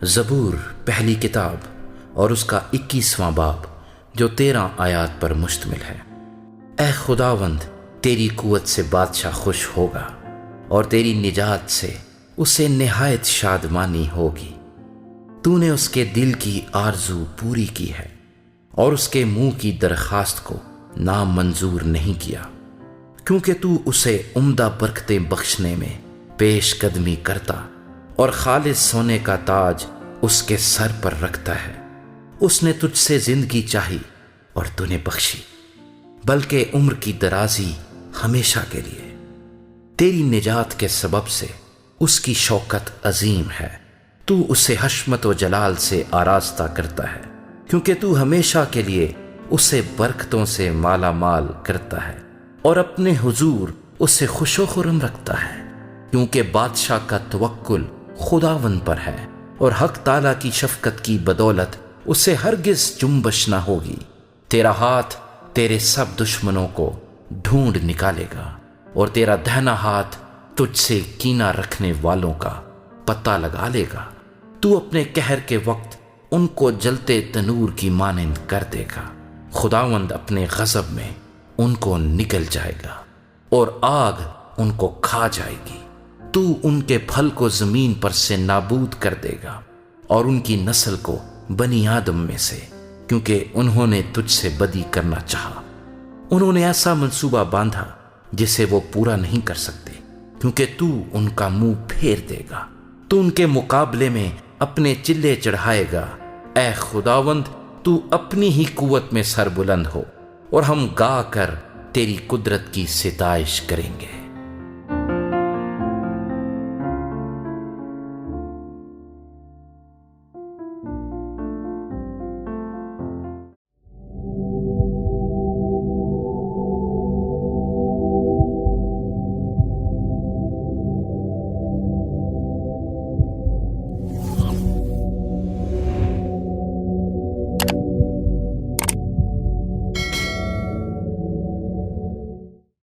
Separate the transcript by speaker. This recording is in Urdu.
Speaker 1: زبور پہلی کتاب اور اس کا 21واں باب جو 13 آیات پر مشتمل ہے۔ اے خداوند، تیری قوت سے بادشاہ خوش ہوگا اور تیری نجات سے اسے نہایت شادمانی ہوگی۔ تو نے اس کے دل کی آرزو پوری کی ہے اور اس کے منہ کی درخواست کو نامنظور نہیں کیا، کیونکہ تو اسے عمدہ برکتیں بخشنے میں پیش قدمی کرتا اور خالص سونے کا تاج اس کے سر پر رکھتا ہے۔ اس نے تجھ سے زندگی چاہی اور تو نے بخشی، بلکہ عمر کی درازی ہمیشہ کے لیے۔ تیری نجات کے سبب سے اس کی شوکت عظیم ہے۔ تو اسے حشمت و جلال سے آراستہ کرتا ہے، کیونکہ تو ہمیشہ کے لیے اسے برکتوں سے مالا مال کرتا ہے اور اپنے حضور اسے خوش و خرم رکھتا ہے، کیونکہ بادشاہ کا توکل خداوند پر ہے اور حق تعالیٰ کی شفقت کی بدولت اسے ہرگز جنبش نہ ہوگی۔ تیرا ہاتھ تیرے سب دشمنوں کو ڈھونڈ نکالے گا اور تیرا دہنا ہاتھ تجھ سے کینہ رکھنے والوں کا پتہ لگا لے گا۔ تو اپنے قہر کے وقت ان کو جلتے تنور کی مانند کر دے گا۔ خداوند اپنے غضب میں ان کو نگل جائے گا اور آگ ان کو کھا جائے گی۔ تو ان کے پھل کو زمین پر سے نابود کر دے گا اور ان کی نسل کو بنی آدم میں سے، کیونکہ انہوں نے تجھ سے بدی کرنا چاہا۔ انہوں نے ایسا منصوبہ باندھا جسے وہ پورا نہیں کر سکتے، کیونکہ تو ان کا منہ پھیر دے گا۔ تو ان کے مقابلے میں اپنے چلے چڑھائے گا۔ اے خداوند، تو اپنی ہی قوت میں سربلند ہو اور ہم گا کر تیری قدرت کی ستائش کریں گے۔